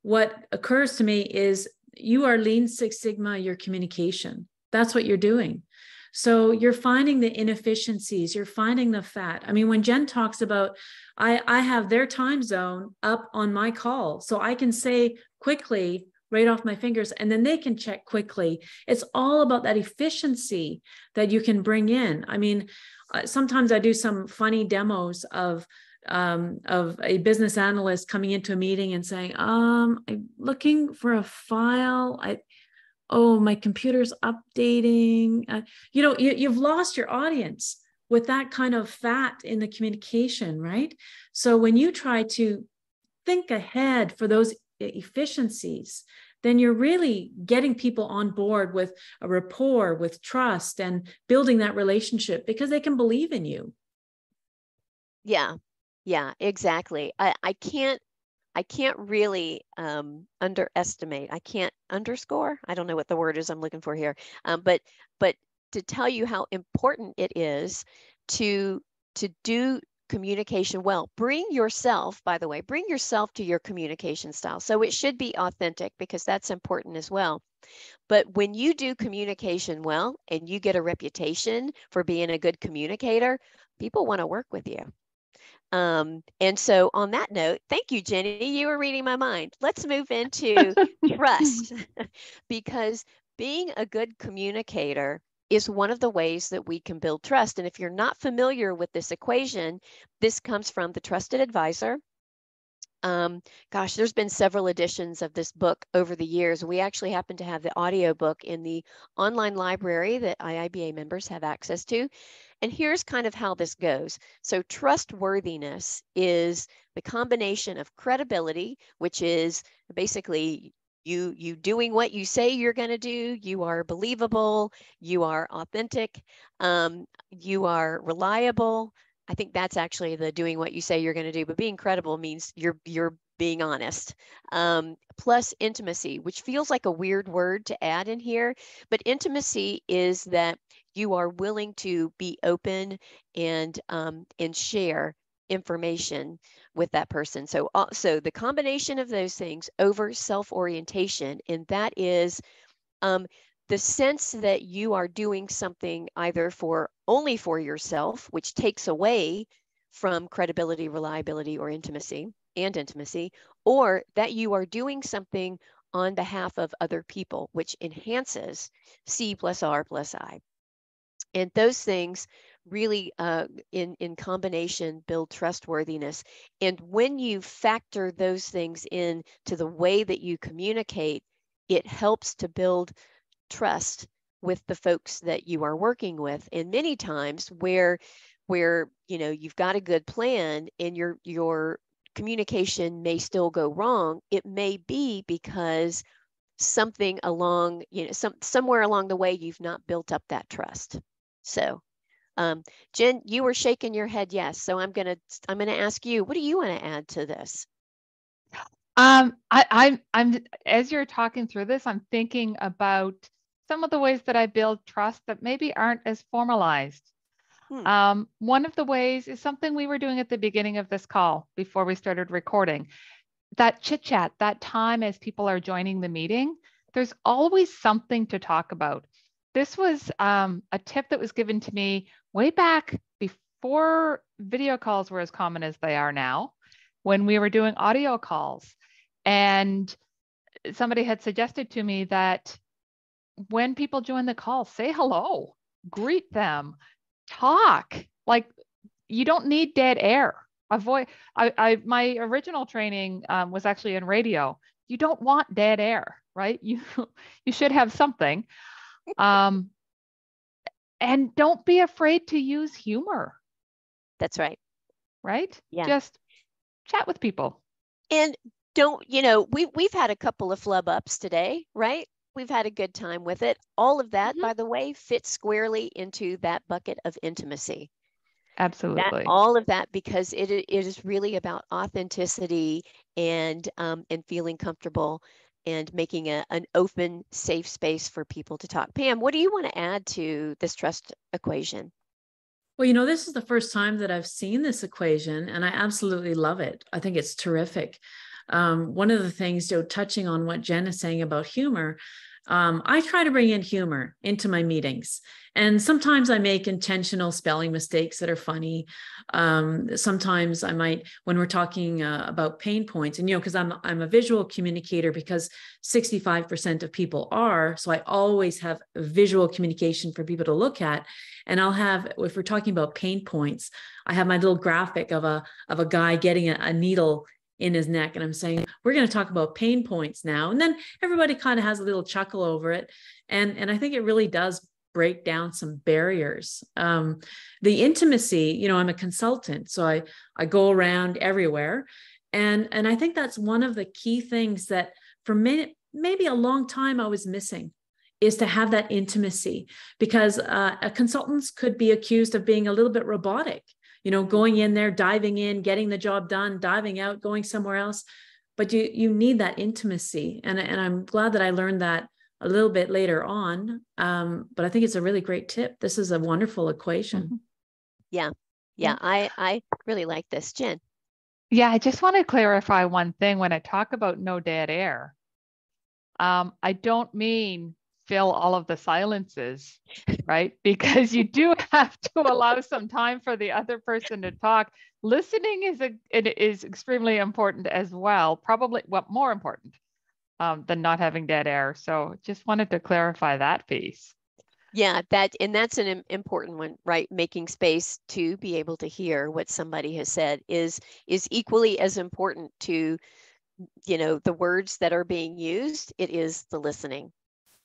what occurs to me is you are Lean Six Sigma your communication. That's what you're doing. So you're finding the inefficiencies, you're finding the fat. I mean, when Jen talks about, I have their time zone up on my call, so I can say quickly right off my fingers, and then they can check quickly. It's all about that efficiency that you can bring in. I mean, sometimes I do some funny demos of a business analyst coming into a meeting and saying, I'm looking for a file. Oh, my computer's updating. You've lost your audience with that kind of fat in the communication, right? So when you try to think ahead for those efficiencies, then you're really getting people on board with a rapport, with trust, and building that relationship because they can believe in you. Yeah, exactly. I can't really underestimate. I can't underscore. I don't know what the word is I'm looking for here. But to tell you how important it is to do communication well. Bring yourself, by the way, bring yourself to your communication style. So it should be authentic because that's important as well. But when you do communication well and you get a reputation for being a good communicator, people want to work with you. And so on that note, thank you, Jenny. You were reading my mind. Let's move into trust, because being a good communicator is one of the ways that we can build trust. And if you're not familiar with this equation, this comes from The Trusted Advisor. Gosh, there's been several editions of this book over the years. We actually happen to have the audiobook in the online library that IIBA members have access to. And here's kind of how this goes. So trustworthiness is the combination of credibility, which is basically you doing what you say you're going to do. You are believable. You are authentic. You are reliable. I think that's actually the doing what you say you're going to do, but being credible means you're being honest. Plus intimacy, which feels like a weird word to add in here, but intimacy is that you are willing to be open and share information with that person. So the combination of those things over self-orientation, and that is the sense that you are doing something either only for yourself, which takes away from credibility, reliability, or intimacy, or that you are doing something on behalf of other people, which enhances C plus R plus I. And those things really, in combination, build trustworthiness. And when you factor those things in to the way that you communicate, it helps to build trust with the folks that you are working with. And many times where you've got a good plan and your communication may still go wrong, it may be because something along, somewhere along the way, you've not built up that trust. So Jen, you were shaking your head yes. So I'm gonna ask you, what do you want to add to this? I'm as you're talking through this, I'm thinking about some of the ways that I build trust that maybe aren't as formalized. One of the ways is something we were doing at the beginning of this call before we started recording. That chit chat, that time as people are joining the meeting, there's always something to talk about. This was a tip that was given to me way back before video calls were as common as they are now, when we were doing audio calls. And somebody had suggested to me that when people join the call, say hello, greet them, talk. Like, you don't need dead air. Avoid. My original training was actually in radio. You don't want dead air, right? You should have something. And don't be afraid to use humor. That's right. Right? Yeah. Just chat with people. And don't, we've had a couple of flub ups today, right? We've had a good time with it. All of that, by the way, fits squarely into that bucket of intimacy. Absolutely. All of that, because it is really about authenticity and feeling comfortable and making an open, safe space for people to talk. Pam, what do you want to add to this trust equation? Well, this is the first time that I've seen this equation, and I absolutely love it. I think it's terrific. One of the things, touching on what Jen is saying about humor, I try to bring in humor into my meetings. And sometimes I make intentional spelling mistakes that are funny. Sometimes I might, when we're talking about pain points, and, because I'm a visual communicator, because 65% of people are, so I always have visual communication for people to look at. And I'll have, if we're talking about pain points, I have my little graphic of a guy getting a needle in his neck. And I'm saying, we're going to talk about pain points now. And then everybody kind of has a little chuckle over it. And I think it really does break down some barriers. The intimacy, I'm a consultant, so I go around everywhere. And I think that's one of the key things that for maybe a long time I was missing, is to have that intimacy, because consultants could be accused of being a little bit robotic, going in there, diving in, getting the job done, diving out, going somewhere else. But you need that intimacy. And I'm glad that I learned that a little bit later on. But I think it's a really great tip. This is a wonderful equation. Yeah. I really like this. Jen. Yeah, I just want to clarify one thing. When I talk about no dead air, I don't mean fill all of the silences, right? Because you do have to allow some time for the other person to talk. Listening is extremely important as well, probably more important than not having dead air. So just wanted to clarify that piece. Yeah, that's an important one, right? Making space to be able to hear what somebody has said is equally as important to, the words that are being used. It is the listening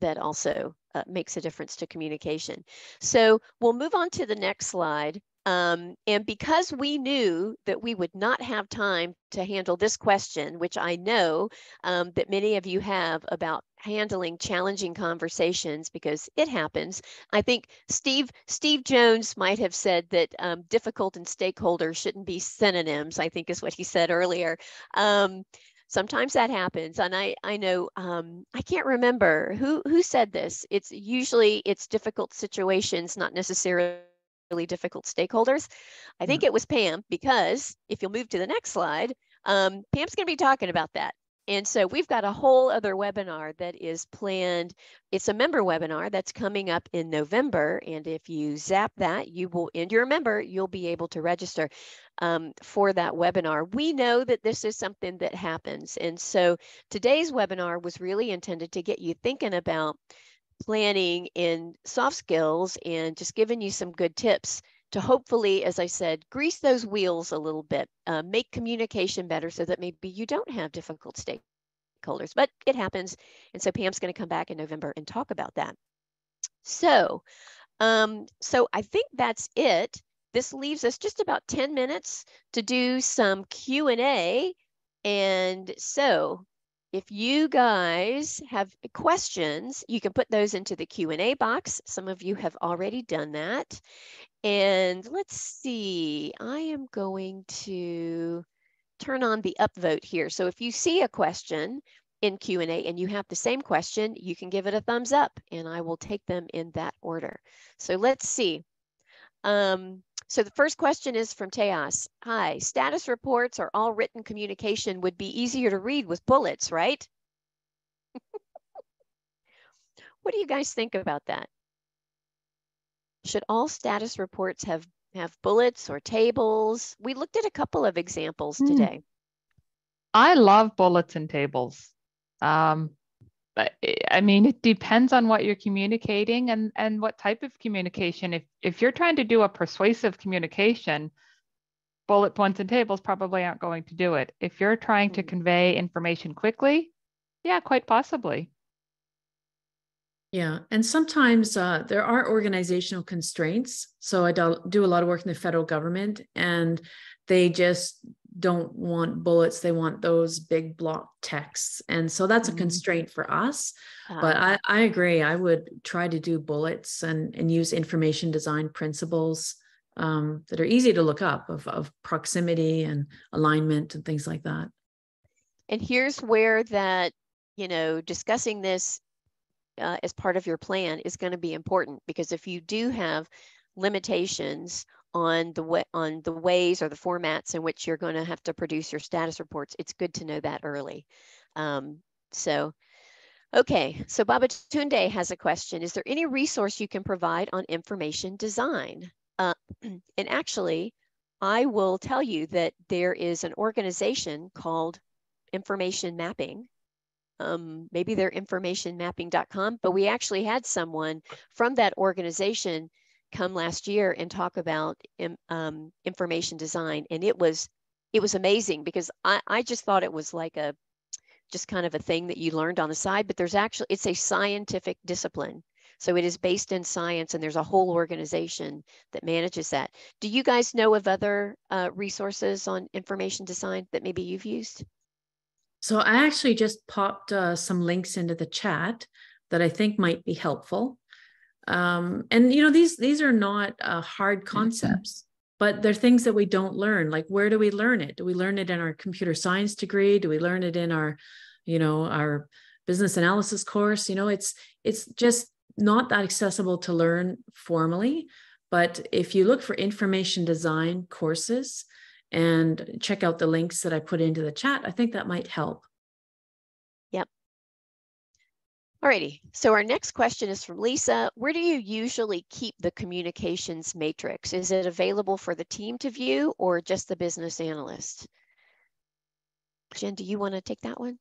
that also makes a difference to communication. So we'll move on to the next slide. And because we knew that we would not have time to handle this question, which I know that many of you have about handling challenging conversations, because it happens. I think Steve Jones might have said that difficult and stakeholder shouldn't be synonyms, I think is what he said earlier. Sometimes that happens. And I know, I can't remember who said this. It's difficult situations, not necessarily difficult stakeholders. I think it was Pam, because if you'll move to the next slide, Pam's going to be talking about that. And so we've got a whole other webinar that is planned. It's a member webinar that's coming up in November. And if you zap that, and you're a member, you'll be able to register for that webinar. We know that this is something that happens. And so today's webinar was really intended to get you thinking about planning in soft skills and just giving you some good tips to hopefully, as I said, grease those wheels a little bit, make communication better so that maybe you don't have difficult stakeholders, but it happens. And so Pam's going to come back in November and talk about that. So I think that's it. This leaves us just about 10 minutes to do some Q&A. And so if you guys have questions, you can put those into the Q&A box. Some of you have already done that. And let's see, I am going to turn on the upvote here. So if you see a question in Q&A and you have the same question, you can give it a thumbs up and I will take them in that order. So let's see. So the first question is from Teos. Hi, status reports or all written communication would be easier to read with bullets, right? What do you guys think about that? Should all status reports have bullets or tables? We looked at a couple of examples today. I love bullets and tables. I mean, it depends on what you're communicating and what type of communication. If you're trying to do a persuasive communication, bullet points and tables probably aren't going to do it. If you're trying to convey information quickly, yeah, quite possibly. Yeah, and sometimes there are organizational constraints. So I do a lot of work in the federal government, and they just don't want bullets. They want those big block texts. And so that's a constraint for us. But I agree. I would try to do bullets and use information design principles that are easy to look up of proximity and alignment and things like that. And here's where that, discussing this as part of your plan is going to be important, because if you do have limitations on the ways or the formats in which you're going to have to produce your status reports, it's good to know that early. Okay, so Babatunde has a question. Is there any resource you can provide on information design? And actually, I will tell you that there is an organization called Information Mapping. Maybe they're informationmapping.com, but we actually had someone from that organization come last year and talk about information design. And it was amazing, because I just thought it was like just kind of a thing that you learned on the side, but it's a scientific discipline. So it is based in science, and there's a whole organization that manages that. Do you guys know of other resources on information design that maybe you've used? So I actually just popped some links into the chat that I think might be helpful. And these are not hard concepts, but they're things that we don't learn. Like, where do we learn it? Do we learn it in our computer science degree? Do we learn it in our business analysis course? It's just not that accessible to learn formally. But if you look for information design courses and check out the links that I put into the chat, I think that might help. Yep. Alrighty, so our next question is from Lisa. Where do you usually keep the communications matrix? Is it available for the team to view or just the business analyst? Jen, do you want to take that one?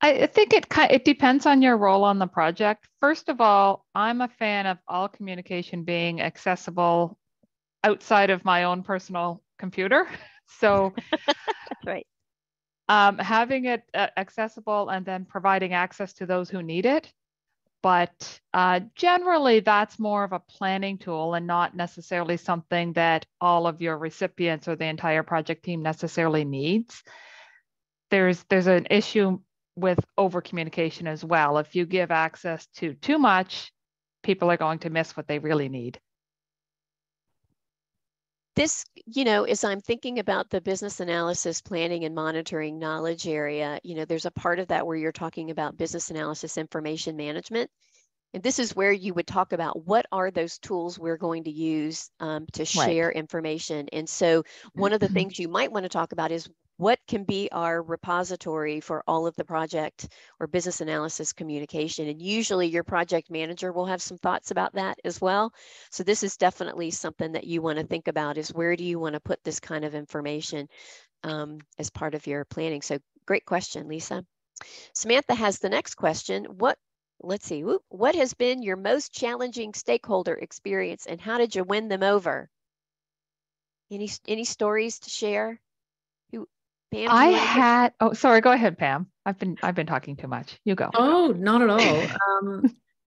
I think it depends on your role on the project. First of all, I'm a fan of all communication being accessible outside of my own personal computer. So that's right. Having it accessible and then providing access to those who need it. But generally, that's more of a planning tool and not necessarily something that all of your recipients or the entire project team necessarily needs. There's an issue with over communication as well. If you give access to too much, people are going to miss what they really need. This, as I'm thinking about the business analysis, planning, and monitoring knowledge area, there's a part of that where you're talking about business analysis information management. And this is where you would talk about what are those tools we're going to use to share information. And so one of the things you might want to talk about is what can be our repository for all of the project or business analysis communication. And usually your project manager will have some thoughts about that as well. So this is definitely something that you want to think about, is where do you want to put this kind of information as part of your planning? So great question, Lisa. Samantha has the next question. Let's see, what has been your most challenging stakeholder experience and how did you win them over? Any stories to share? Pam, oh, sorry, go ahead, Pam. I've been talking too much. You go. Oh, not at all.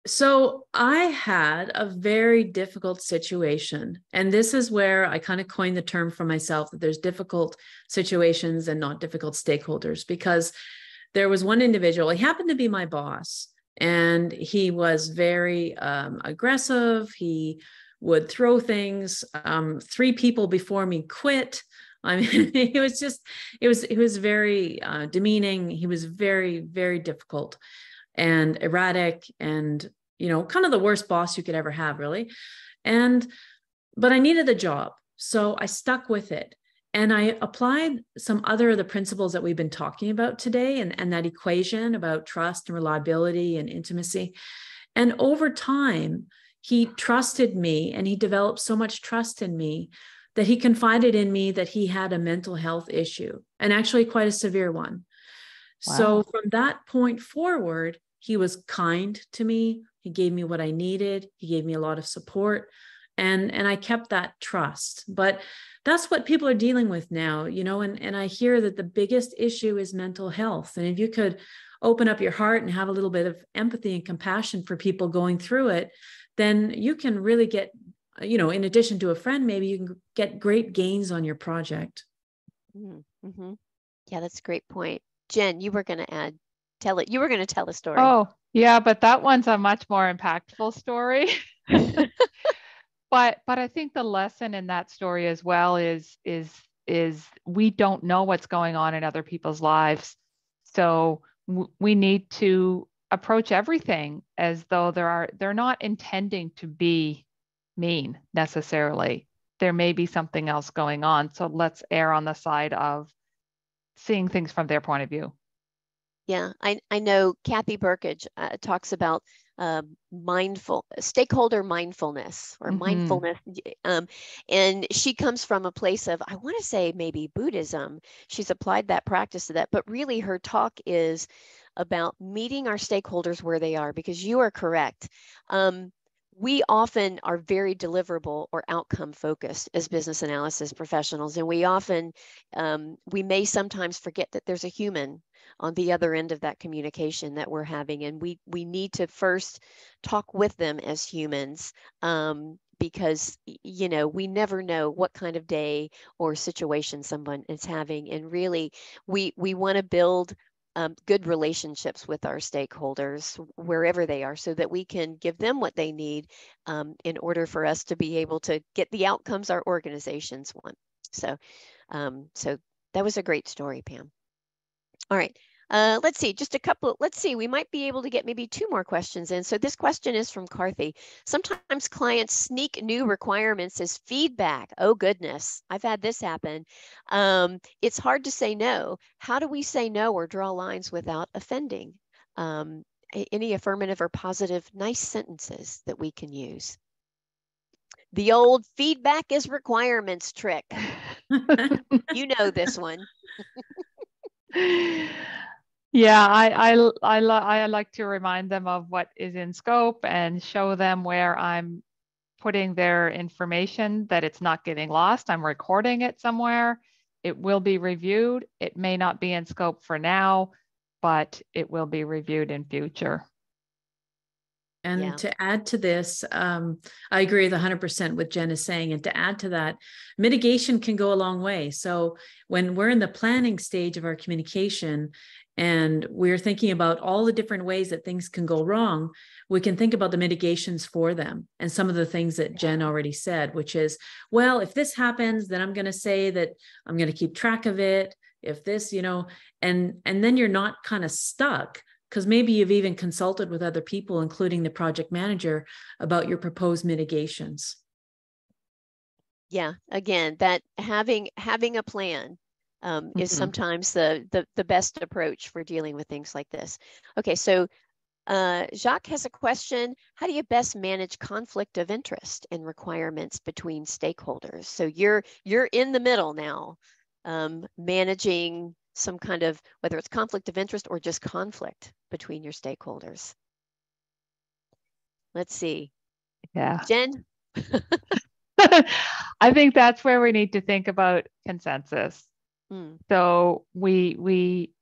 So I had a very difficult situation, and this is where I kind of coined the term for myself that there's difficult situations and not difficult stakeholders, because there was one individual, he happened to be my boss, and he was very aggressive. He would throw things. 3 people before me quit. I mean, it was very demeaning. He was very, very difficult and erratic, and, kind of the worst boss you could ever have, really. But I needed a job, so I stuck with it. And I applied some other of the principles that we've been talking about today, and that equation about trust and reliability and intimacy. And over time, he trusted me, and he developed so much trust in me that he confided in me that he had a mental health issue, and actually quite a severe one. Wow. So from that point forward, he was kind to me. He gave me what I needed. He gave me a lot of support, and I kept that trust. But that's what people are dealing with now, and I hear that the biggest issue is mental health. And if you could open up your heart and have a little bit of empathy and compassion for people going through it, then you can really get, in addition to a friend, maybe you can get great gains on your project. Mm-hmm. Yeah, that's a great point. Jen, you were going to you were going to tell a story. Oh, yeah, but that one's a much more impactful story. But I think the lesson in that story as well is we don't know what's going on in other people's lives. So we need to approach everything as though they're not intending to be mean necessarily. There may be something else going on. So let's err on the side of seeing things from their point of view. Yeah, I know Kathy Burkage talks about stakeholder mindfulness, or mindfulness. And she comes from a place of, I want to say maybe Buddhism. She's applied that practice to that, but really her talk is about meeting our stakeholders where they are, because you are correct. We often are very deliverable or outcome focused as business analysis professionals. And we often, we may sometimes forget that there's a human on the other end of that communication that we're having. And we need to first talk with them as humans, because, we never know what kind of day or situation someone is having. And really, we want to build good relationships with our stakeholders wherever they are, so that we can give them what they need in order for us to be able to get the outcomes our organizations want. So that was a great story, Pam. All right. Let's see, we might be able to get maybe 2 more questions in. So this question is from Carthy. Sometimes clients sneak new requirements as feedback. Oh goodness, I've had this happen. It's hard to say no. How do we say no or draw lines without offending? Any affirmative or positive nice sentences that we can use? The old feedback is requirements trick. You know this one. Yeah, I like to remind them of what is in scope and show them where I'm putting their information, that it's not getting lost. I'm recording it somewhere. It will be reviewed. It may not be in scope for now, but it will be reviewed in future. And to add to this, I agree with 100% what Jen is saying. And to add to that, mitigation can go a long way. So when we're in the planning stage of our communication and we're thinking about all the different ways that things can go wrong, we can think about the mitigations for them. And some of the things that Jen already said, which is, well, if this happens, then I'm going to say that I'm going to keep track of it. If this, and then you're not kind of stuck, because maybe you've even consulted with other people, including the project manager, about your proposed mitigations. Yeah, again, that having a plan is sometimes the best approach for dealing with things like this. Okay, so Jacques has a question. How do you best manage conflict of interest and requirements between stakeholders? So you're in the middle now, managing some kind of, whether it's conflict of interest or just conflict between your stakeholders. Let's see. Yeah. Jen? I think that's where we need to think about consensus. So we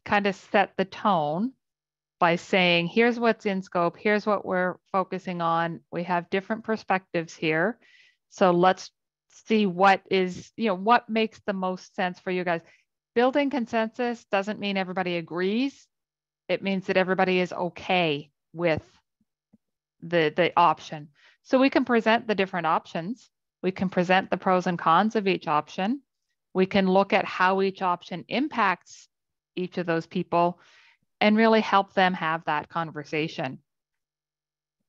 kind of set the tone by saying, here's what's in scope, here's what we're focusing on. We have different perspectives here. So let's see what is, what makes the most sense for you guys. building consensus doesn't mean everybody agrees. It means that everybody is okay with the option. So we can present the different options. We can present the pros and cons of each option. We can look at how each option impacts each of those people and really help them have that conversation.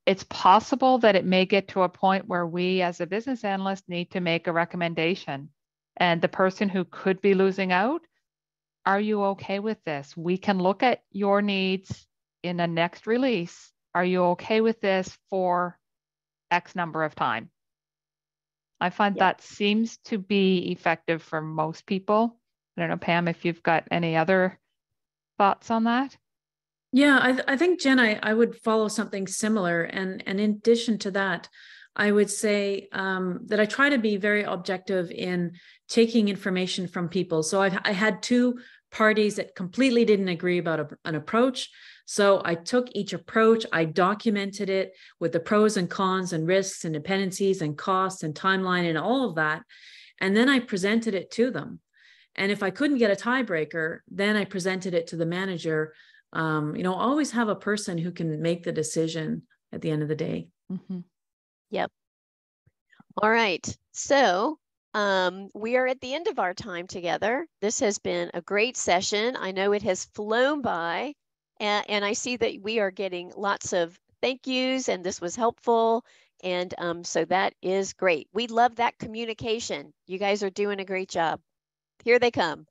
It's possible that it may get to a point where we as a business analyst need to make a recommendation. And the person who could be losing out, are you okay with this? We can look at your needs in a next release. Are you okay with this for X number of time? I find that seems to be effective for most people. I don't know, Pam, if you've got any other thoughts on that? Yeah, I think, Jen, I would follow something similar. And in addition to that, I would say that I try to be very objective in taking information from people. So I had two parties that completely didn't agree about an approach. So I took each approach, I documented it with the pros and cons and risks and dependencies and costs and timeline and all of that. And then I presented it to them. And if I couldn't get a tiebreaker, then I presented it to the manager. Always have a person who can make the decision at the end of the day. Mm-hmm. Yep. All right. So we are at the end of our time together. This has been a great session. I know it has flown by, and I see that we are getting lots of thank yous, and this was helpful. And so that is great. We love that communication. You guys are doing a great job. Here they come.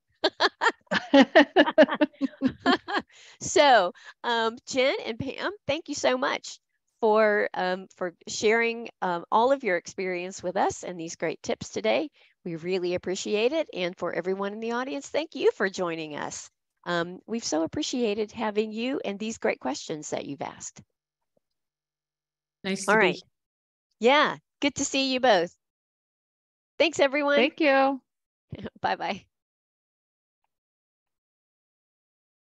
So Jen and Pam, thank you so much for sharing all of your experience with us and these great tips today. We really appreciate it. And for everyone in the audience, thank you for joining us. We've so appreciated having you and these great questions that you've asked. Nice to be here. Yeah, good to see you both. Thanks, everyone. Thank you. Bye-bye.